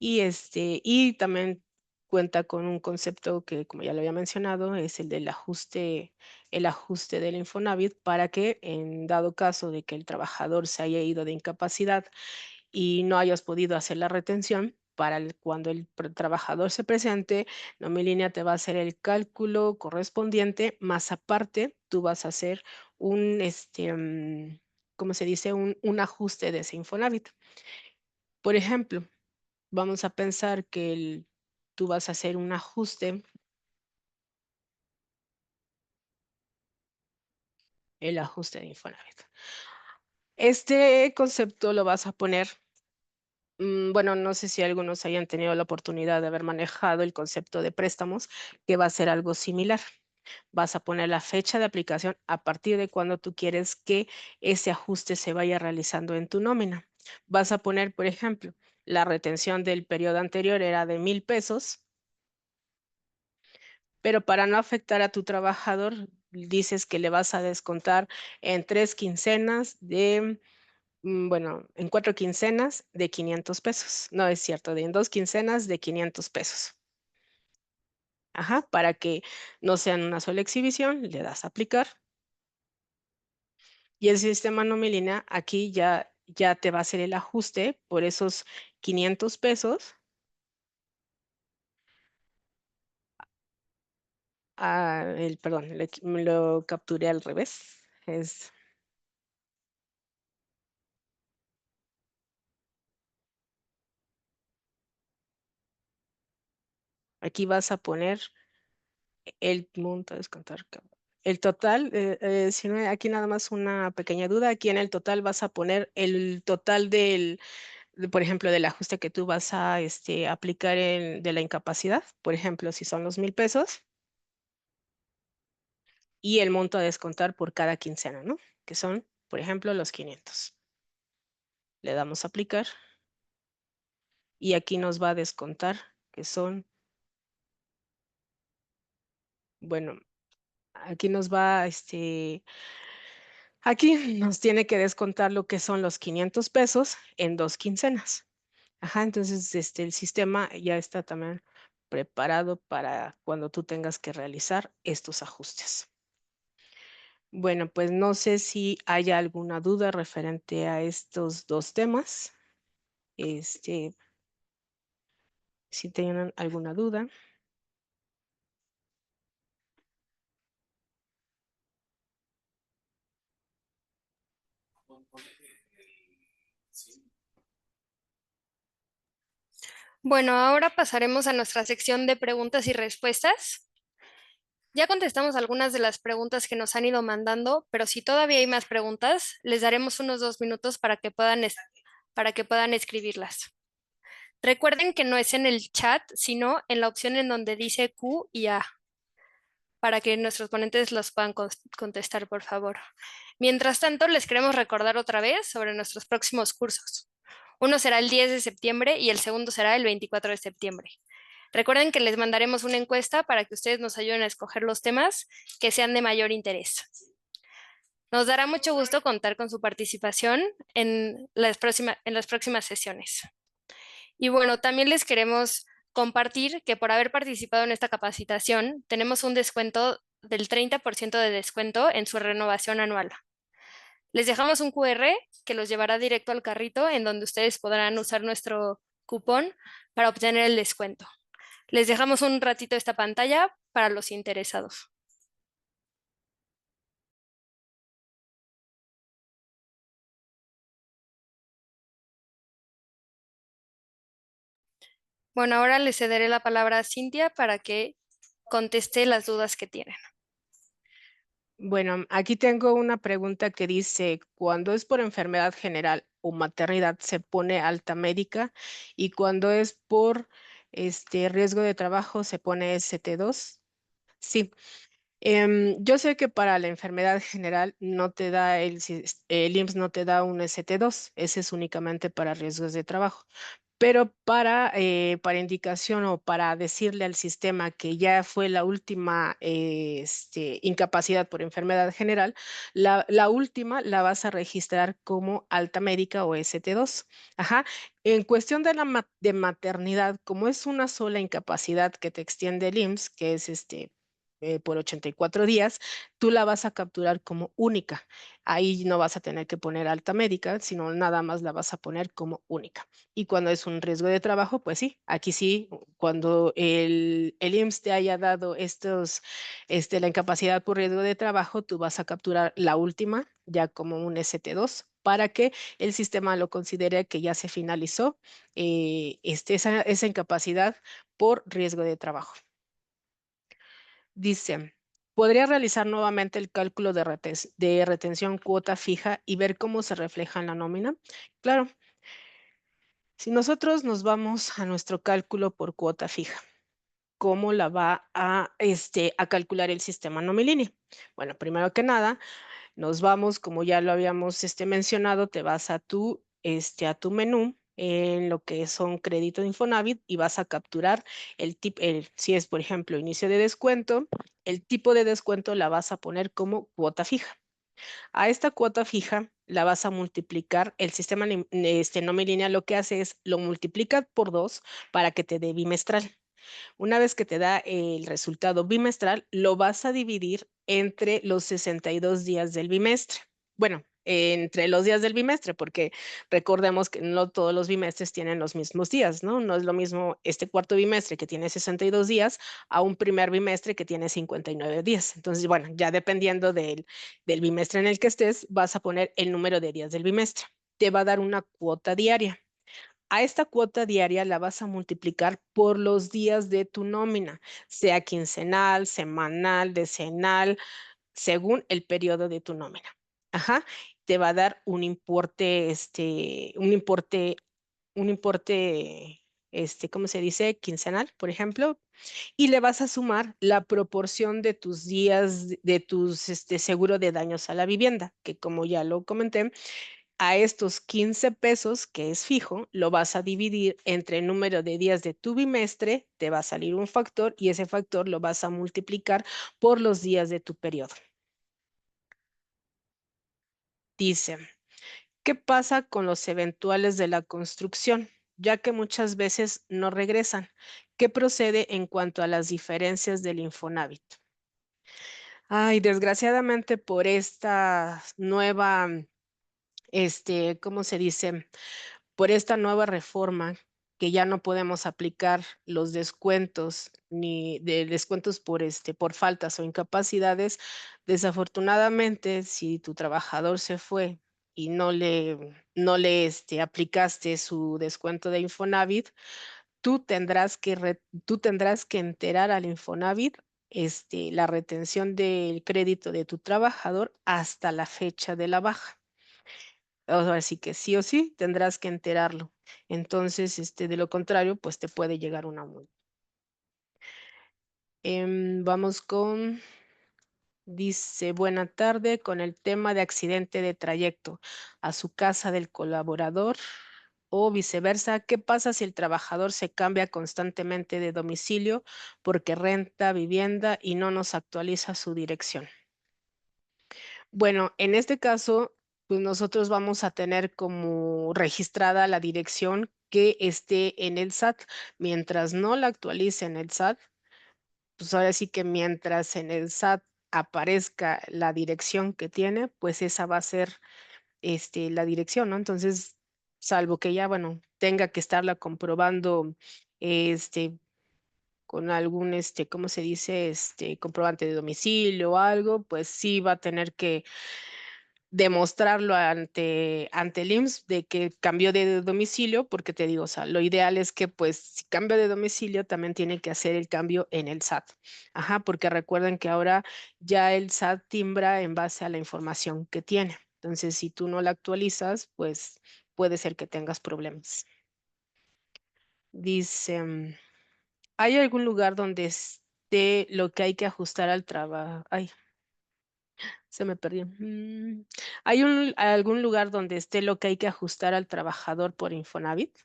y también cuenta con un concepto que, como ya lo había mencionado, es el ajuste del Infonavit para que en dado caso de que el trabajador se haya ido de incapacidad y no hayas podido hacer la retención, cuando el trabajador se presente, Nomilínea te va a hacer el cálculo correspondiente, más aparte tú vas a hacer ¿cómo se dice? Un ajuste de ese Infonavit. Por ejemplo, vamos a pensar que tú vas a hacer un ajuste, el ajuste de Infonavit. Este concepto lo vas a poner. Bueno, no sé si algunos hayan tenido la oportunidad de haber manejado el concepto de préstamos, que va a ser algo similar. Vas a poner la fecha de aplicación a partir de cuando tú quieres que ese ajuste se vaya realizando en tu nómina. Vas a poner, por ejemplo, la retención del periodo anterior era de 1,000 pesos, pero para no afectar a tu trabajador, dices que le vas a descontar en 3 quincenas bueno, en 4 quincenas de 500 pesos. No es cierto, en 2 quincenas de 500 pesos. Ajá, para que no sean una sola exhibición, le das a aplicar. Y el sistema Nomilínea aquí ya te va a hacer el ajuste por esos 500 pesos. Perdón, me lo capturé al revés. Aquí vas a poner el monto a descontar. El total, si no, aquí nada más una pequeña duda. Aquí en el total vas a poner el total por ejemplo, del ajuste que tú vas a aplicar de la incapacidad. Por ejemplo, si son los 1,000 pesos y el monto a descontar por cada quincena, ¿no? Que son, por ejemplo, los 500. Le damos a aplicar y aquí nos va a descontar, que son, bueno, aquí nos va, aquí nos tiene que descontar lo que son los 500 pesos en 2 quincenas. Ajá, entonces el sistema ya está también preparado para cuando tú tengas que realizar estos ajustes. Bueno, pues no sé si haya alguna duda referente a estos dos temas. Este, si tienen alguna duda. Bueno, ahora pasaremos a nuestra sección de preguntas y respuestas. Ya contestamos algunas de las preguntas que nos han ido mandando, pero si todavía hay más preguntas, les daremos unos 2 minutos para que puedan escribirlas. Recuerden que no es en el chat, sino en la opción en donde dice Q y A, para que nuestros ponentes los puedan contestar, por favor. Mientras tanto, les queremos recordar otra vez sobre nuestros próximos cursos. Uno será el 10 de septiembre y el segundo será el 24 de septiembre. Recuerden que les mandaremos una encuesta para que ustedes nos ayuden a escoger los temas que sean de mayor interés. Nos dará mucho gusto contar con su participación en las próximas sesiones. Y bueno, también les queremos compartir que por haber participado en esta capacitación, tenemos un descuento del 30% de descuento en su renovación anual. Les dejamos un QR que los llevará directo al carrito en donde ustedes podrán usar nuestro cupón para obtener el descuento. Les dejamos un ratito esta pantalla para los interesados. Bueno, ahora le cederé la palabra a Cintia para que conteste las dudas que tienen. Bueno, aquí tengo una pregunta que dice, cuando es por enfermedad general o maternidad se pone alta médica y cuando es por riesgo de trabajo se pone ST2. Sí, yo sé que para la enfermedad general no te da el IMSS no te da un ST2, ese es únicamente para riesgos de trabajo. Pero para indicación o para decirle al sistema que ya fue la última incapacidad por enfermedad general, la última la vas a registrar como alta médica o ST2. Ajá. En cuestión de de maternidad, como es una sola incapacidad que te extiende el IMSS, que es por 84 días, tú la vas a capturar como única. Ahí no vas a tener que poner alta médica, sino nada más la vas a poner como única. Y cuando es un riesgo de trabajo, pues sí, aquí sí, cuando el IMSS te haya dado la incapacidad por riesgo de trabajo, tú vas a capturar la última ya como un ST2 para que el sistema lo considere que ya se finalizó esa incapacidad por riesgo de trabajo. Dice, ¿podría realizar nuevamente el cálculo de retención cuota fija y ver cómo se refleja en la nómina? Claro, si nosotros nos vamos a nuestro cálculo por cuota fija, ¿cómo la va a calcular el sistema Nomilínea? Bueno, primero que nada, nos vamos, como ya lo habíamos mencionado, te vas a tu menú en lo que son crédito de Infonavit y vas a capturar si es, por ejemplo, inicio de descuento, el tipo de descuento la vas a poner como cuota fija. A esta cuota fija la vas a multiplicar, el sistema Nomilínea lo que hace es lo multiplica por 2 para que te dé bimestral. Una vez que te da el resultado bimestral, lo vas a dividir entre los 62 días del bimestre. Bueno, entre los días del bimestre, porque recordemos que no todos los bimestres tienen los mismos días, ¿no? No es lo mismo este cuarto bimestre que tiene 62 días a un primer bimestre que tiene 59 días. Entonces, bueno, ya dependiendo del bimestre en el que estés, vas a poner el número de días del bimestre. Te va a dar una cuota diaria. A esta cuota diaria la vas a multiplicar por los días de tu nómina, sea quincenal, semanal, decenal, según el periodo de tu nómina. Ajá. Te va a dar un importe, ¿cómo se dice? Quincenal, por ejemplo, y le vas a sumar la proporción de tus días de tus seguro de daños a la vivienda, que como ya lo comenté, A estos 15 pesos, que es fijo, lo vas a dividir entre el número de días de tu bimestre, te va a salir un factor y ese factor lo vas a multiplicar por los días de tu periodo. Dice, ¿qué pasa con los eventuales de la construcción? Ya que muchas veces no regresan. ¿Qué procede en cuanto a las diferencias del Infonavit? Ay, desgraciadamente por esta nueva, ¿cómo se dice? Por esta nueva reforma que ya no podemos aplicar los descuentos ni de descuentos por por faltas o incapacidades. Desafortunadamente, si tu trabajador se fue y no le aplicaste su descuento de Infonavit, tú tendrás que enterar al Infonavit la retención del crédito de tu trabajador hasta la fecha de la baja. Así que sí o sí tendrás que enterarlo. Entonces, de lo contrario, pues te puede llegar una multa. Vamos con, dice, buena tarde, con el tema de accidente de trayecto a su casa del colaborador o viceversa. ¿Qué pasa si el trabajador se cambia constantemente de domicilio porque renta vivienda y no nos actualiza su dirección? Bueno, en este caso, pues nosotros vamos a tener como registrada la dirección que esté en el SAT. Mientras no la actualice en el SAT, pues ahora sí que mientras en el SAT aparezca la dirección que tiene, pues esa va a ser la dirección, ¿no? Entonces, salvo que ya, bueno, tenga que estarla comprobando este con algún ¿cómo se dice? Comprobante de domicilio o algo, pues sí va a tener que demostrarlo ante el IMSS de que cambió de domicilio, porque te digo, o sea, lo ideal es que pues si cambia de domicilio también tiene que hacer el cambio en el SAT. Ajá, porque recuerden que ahora ya el SAT timbra en base a la información que tiene. Entonces, si tú no la actualizas, pues puede ser que tengas problemas. Dice, ¿hay algún lugar donde esté lo que hay que ajustar al trabajo? Ay, se me perdió. ¿Hay algún lugar donde esté lo que hay que ajustar al trabajador por Infonavit?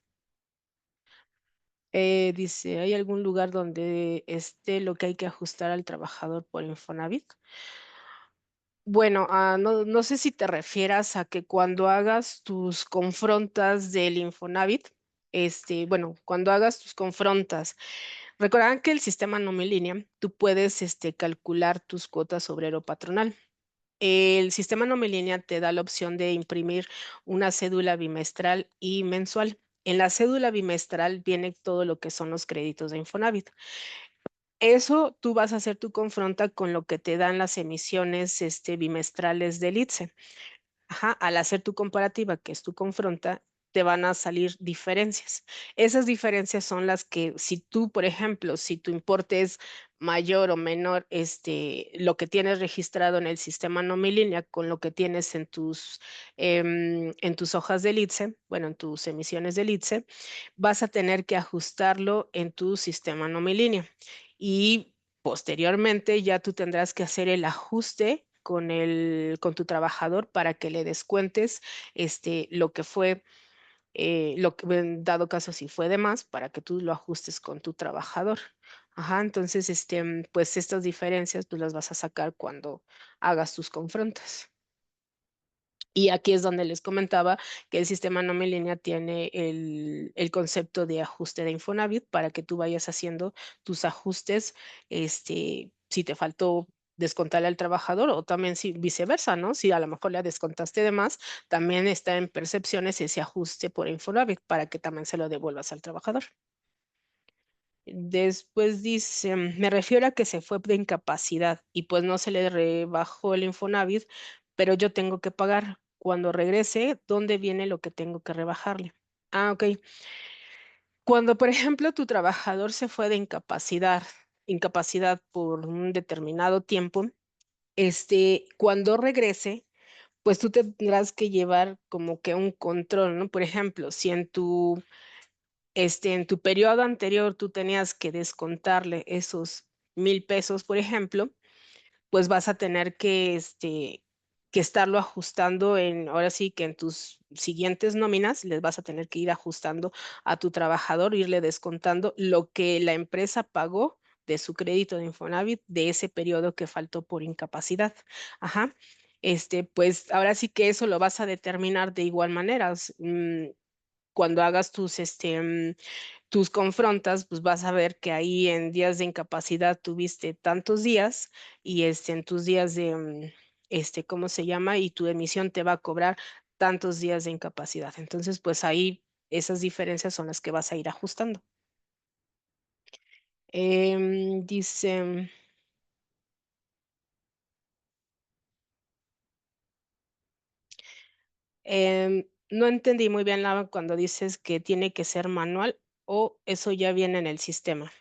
Dice, ¿hay algún lugar donde esté lo que hay que ajustar al trabajador por Infonavit? Bueno, no sé si te refieras a que cuando hagas tus confrontas del Infonavit, bueno, cuando hagas tus confrontas, recordarán que el sistema línea, tú puedes calcular tus cuotas obrero patronal. El sistema línea te da la opción de imprimir una cédula bimestral y mensual. En la cédula bimestral viene todo lo que son los créditos de Infonavit. Eso tú vas a hacer tu confronta con lo que te dan las emisiones bimestrales del ITSE. Ajá, al hacer tu comparativa, que es tu confronta, te van a salir diferencias. Esas diferencias son las que, si tú, por ejemplo, si tu importe es mayor o menor, lo que tienes registrado en el sistema línea con lo que tienes en tus hojas del ITSE, bueno, en tus emisiones del ITSE, vas a tener que ajustarlo en tu sistema línea. Y posteriormente ya tú tendrás que hacer el ajuste con tu trabajador para que le descuentes lo que fue, lo que en dado caso si fue de más, para que tú lo ajustes con tu trabajador. Ajá, entonces, pues estas diferencias tú las vas a sacar cuando hagas tus confrontas. Y aquí es donde les comentaba que el sistema línea tiene el concepto de ajuste de Infonavit para que tú vayas haciendo tus ajustes, si te faltó descontarle al trabajador o también si viceversa, ¿no? Si a lo mejor le descontaste de más, también está en percepciones ese ajuste por Infonavit para que también se lo devuelvas al trabajador. Después dice, me refiero a que se fue de incapacidad y pues no se le rebajó el Infonavit, pero yo tengo que pagar. Cuando regrese, ¿dónde viene lo que tengo que rebajarle? Ah, ok. Cuando, por ejemplo, tu trabajador se fue de incapacidad por un determinado tiempo, cuando regrese, pues tú tendrás que llevar como que un control, ¿no? Por ejemplo, si en tu periodo anterior tú tenías que descontarle esos 1,000 pesos, por ejemplo, pues vas a tener que que estarlo ajustando ahora sí que en tus siguientes nóminas les vas a tener que ir ajustando a tu trabajador, irle descontando lo que la empresa pagó de su crédito de Infonavit de ese periodo que faltó por incapacidad. Ajá. Pues ahora sí que eso lo vas a determinar de igual manera. Cuando hagas tus confrontas, pues vas a ver que ahí en días de incapacidad tuviste tantos días y en tus días de, ¿cómo se llama? Y tu emisión te va a cobrar tantos días de incapacidad. Entonces, pues ahí esas diferencias son las que vas a ir ajustando. Dice, no entendí muy bien, Lava, cuando dices que tiene que ser manual o eso ya viene en el sistema.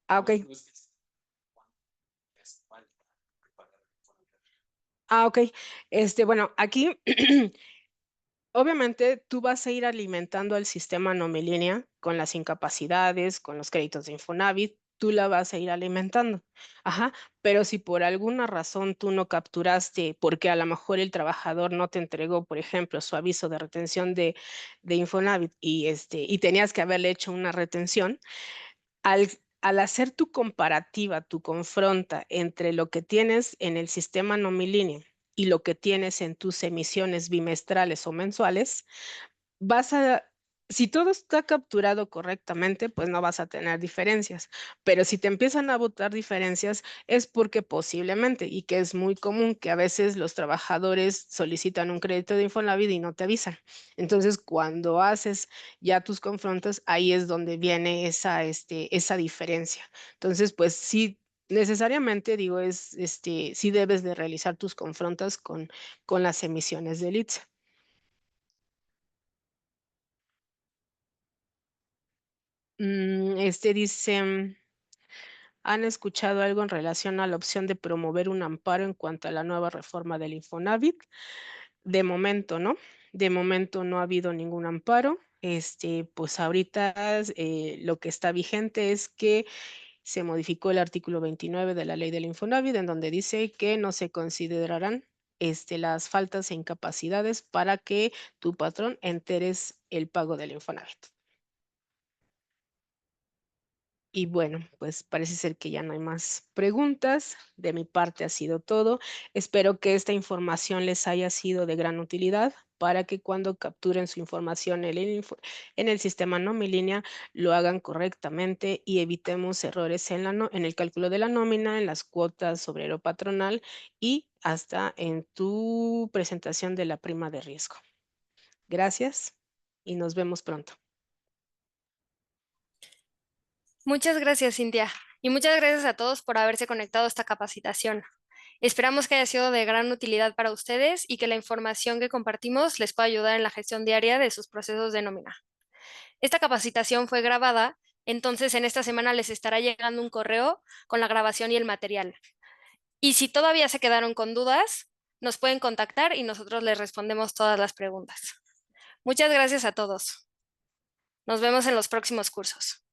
Ah, ok. Ah, ok. Bueno, aquí obviamente tú vas a ir alimentando al sistema Nomilínea con las incapacidades, con los créditos de Infonavit, tú la vas a ir alimentando. Ajá, pero si por alguna razón tú no capturaste, porque a lo mejor el trabajador no te entregó, por ejemplo, su aviso de retención de Infonavit y tenías que haberle hecho una retención, al hacer tu comparativa, tu confronta entre lo que tienes en el sistema Nomilínea y lo que tienes en tus emisiones bimestrales o mensuales, vas a, si todo está capturado correctamente, pues no vas a tener diferencias. Pero si te empiezan a botar diferencias, es porque posiblemente, y que es muy común que a veces los trabajadores solicitan un crédito de Infonavit y no te avisan. Entonces, cuando haces ya tus confrontas, ahí es donde viene esa diferencia. Entonces, pues sí. Necesariamente digo, sí debes de realizar tus confrontas con las emisiones del ITSA. Dice, ¿han escuchado algo en relación a la opción de promover un amparo en cuanto a la nueva reforma del Infonavit? De momento, ¿no? De momento no ha habido ningún amparo. Pues ahorita lo que está vigente es que se modificó el artículo 29 de la ley del Infonavit, en donde dice que no se considerarán las faltas e incapacidades para que tu patrón enteres el pago del Infonavit. Y bueno, pues parece ser que ya no hay más preguntas. De mi parte ha sido todo. Espero que esta información les haya sido de gran utilidad para que cuando capturen su información en el sistema Nomilínea lo hagan correctamente y evitemos errores en el cálculo de la nómina, en las cuotas obrero patronal y hasta en tu presentación de la prima de riesgo. Gracias y nos vemos pronto. Muchas gracias, Cintia. Y muchas gracias a todos por haberse conectado a esta capacitación. Esperamos que haya sido de gran utilidad para ustedes y que la información que compartimos les pueda ayudar en la gestión diaria de sus procesos de nómina. Esta capacitación fue grabada, entonces en esta semana les estará llegando un correo con la grabación y el material. Y si todavía se quedaron con dudas, nos pueden contactar y nosotros les respondemos todas las preguntas. Muchas gracias a todos. Nos vemos en los próximos cursos.